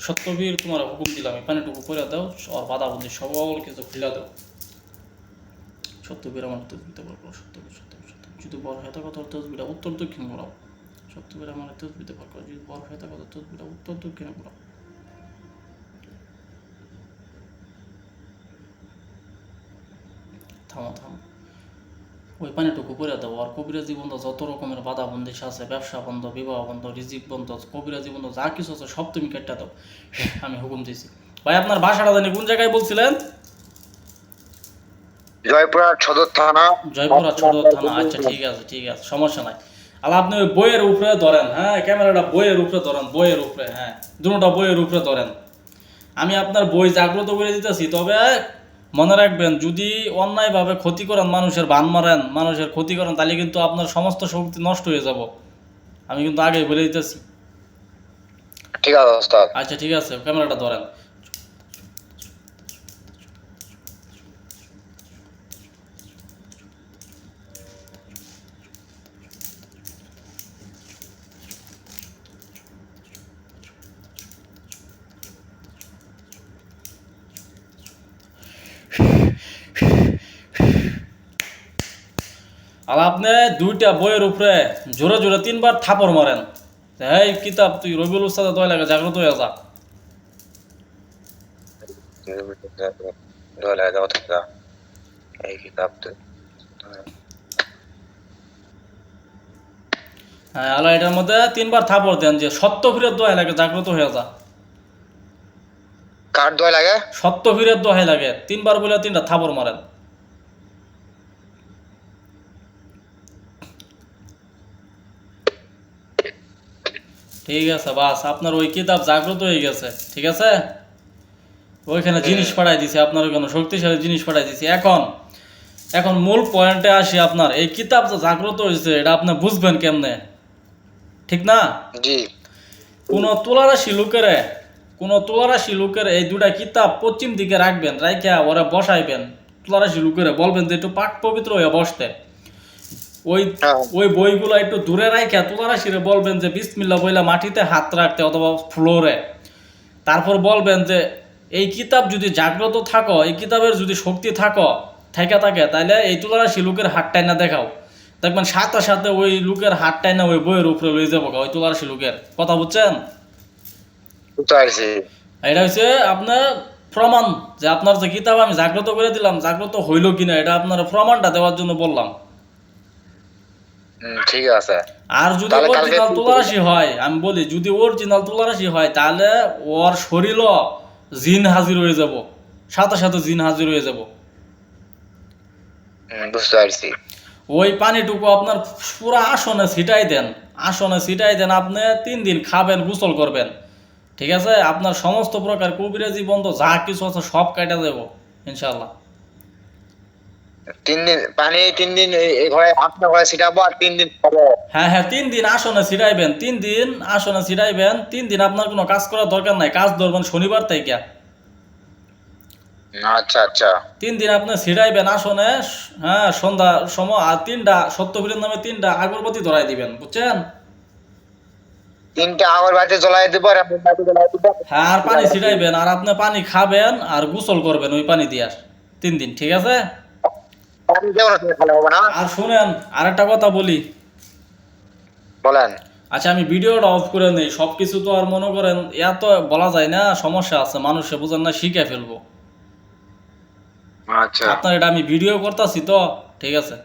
সত্যবীর তোমার হুকুম দিলাম এই পানিটুকু করে দাও আর বাধাবন্দি সকল কিছু খুলে দাও। সত্যবীর আমার তসবিটা পারবো, সত্যবীর সত্যবীর সত্যবীর যদি বড় হয়ে থাকো তোর তসবিটা উত্তর দক্ষিণ ঘোরাও। সত্যবীর আমার তসবিতে পারবো, যদি বড় হয়ে থাকো তোর তসবিটা উত্তর দক্ষিণে ঘোরাও। থামো থামো, ওই পানিটুকু করে দাও আর কবিরাজি বন্ধ যত রকমের বাধা বন্দিশ আছে, ব্যবসা বন্ধ, বিবাহ বন্ধ, রিজিক বন্ধ, কবিরাজি বন্ধ, যা কিছু আছে সব তুমি কেটে দাও। আমি হুকুম দিয়েছি। ভাই আপনার বাসাটা জানি কোন জায়গায় বলছিলেন? জয়পুরহাট সদর থানা। জয়পুরহাট সদর থানা। আচ্ছা ঠিক আছে ঠিক আছে, সমস্যা নাই। আলা আপনি ওই বইয়ের উপরে ধরেন, হ্যাঁ ক্যামেরাটা বইয়ের উপরে ধরেন, বইয়ের উপরে, হ্যাঁ দুটোটা বইয়ের উপরে ধরেন। আমি আপনার বই জাগ্রত করে দিতেছি, তবে মনে রাখবেন যদি অন্যায়ভাবে ক্ষতি করেন, মানুষের বান মারেন, মানুষের ক্ষতি করেন, তাহলে কিন্তু আপনার সমস্ত শক্তি নষ্ট হয়ে যাব। আমি কিন্তু আগেই বলে দিতেছি। ঠিক আছে ওস্তাদ। আচ্ছা ঠিক আছে, ক্যামেরাটা ধরেন। আর আপনি দুইটা বইয়ের উপরে জোরে জোরে 3বার থাপড় মারেন। এই কিতাব তুই রবিউল উস্তাদ দয় লাগে জাগ্রত হয়ে যা। হ্যাঁ আল্লাহ এটার মধ্যে 3বার থাপড় দেন যে সত্য ফিরের দোহাই লাগে জাগ্রত হয়ে যা। কার দোয়া লাগে? সত্য ফিরের দোহাই লাগে 3বার বলে 3টা থাপড় মারেন। ঠিক আছে বাস, আপনার ওই কিতাব জাগ্রত হয়ে গেছে। ঠিক আছে, ওইখানে জিনিস পাঠাই দিছি, আপনার ওইখানে শক্তিশালী জিনিস পাঠাই দিছি। এখন এখন মূল পয়েন্টে আসি। আপনার এই কিতাব যে জাগ্রত হয়েছে এটা আপনি বুঝবেন কেমনে, ঠিক না? জি। কোনো তুলারাশি লোকের এই দুটা কিতাব পশ্চিম দিকে রাখবেন, রাইখা ওরা বসাইবেন। তুলারাশি লোকের বলবেন যে একটু পাক পবিত্র হয়ে বসতে। ওই ওই বইগুলো একটু দূরে রাইখা তুলারাশিরে বলবেন যে বিসমিল্লাহ বইলা মাটিতে হাত রাখতে অথবা ফ্লোরে। তারপর বলবেন যে এই কিতাব যদি জাগ্রত থাকো, এই কিতাবের যদি শক্তি থাকে তাহলে এই তুলারাশি লোকের হাত টাইনা দেখাও। দেখবেন সাথে সাথে ওই লোকের হাত টাইনা ওই বইয়ের উপরে লয়ে যাবো ওই তুলারাশি লোকের। কথা বুঝছেন? এটা হচ্ছে আপনার প্রমাণ যে আপনার যে কিতাব আমি জাগ্রত করে দিলাম, জাগ্রত হইল কিনা এটা আপনার প্রমাণটা দেওয়ার জন্য বললাম। ঠিক আছে। আর যদি অরিজিনাল তুলারাশি হয়, আমি বলি যদি অরিজিনাল তুলারাশি হয় তাহলে ওর শরীরও জিন হাজির হয়ে যাব, সাথে সাথে জিন হাজির হয়ে যাব। বুঝতে পারছি। ওই পানিটুকু আপনার পুরো আসনে ছিটাই দেন, আপনি 3 দিন খাবেন, গোসল করবেন। ঠিক আছে, আপনার সমস্ত প্রকার কবিরাজি বন্ধ যা কিছু আছে সব কাটা যাব ইনশাআল্লাহ। 3 দিন পানি, 3 দিন এই ঘরে আপনার ঘরে ছিটাবো আর 3 দিন খাবো। হ্যাঁ 3 দিন আসনে ছিটাইবেন, 3 দিন আসনে ছিটাইবেন। 3 দিন আপনার কোনো কাজ করার দরকার নাই, কাজ ধরবেন শনিবার থেকে। আচ্ছা আচ্ছা। 3 দিন আপনি ছিটাইবেন আসনে, হ্যাঁ সন্ধ্যার সময়। আর 3টা সত্যবীরের নামে 3টা আগরবাতি ধরাই দিবেন, বুঝছেন? 3টা আগরবাতি জ্বলাই দেব আর মোমবাতি জ্বলাই দেব। হ্যাঁ আর পানি ছিটাইবেন, আর আপনি পানি খাবেন আর গোসল করবেন ওই পানি দিয়ে 3 দিন। ঠিক আছে? পানি দেব না খেলে হবে না। আর শুনেন আরেকটা কথা বলি। বলেন। আচ্ছা আমি ভিডিওটা অফ করে নেই, সব কিছু তো আর মনে করেন এত বলা যায় না, সমস্যা আছে, মানুষে বুঝেন না, শিখে ফেলবো। আচ্ছা। আপনার এটা আমি ভিডিও করতেছি তো। ঠিক আছে।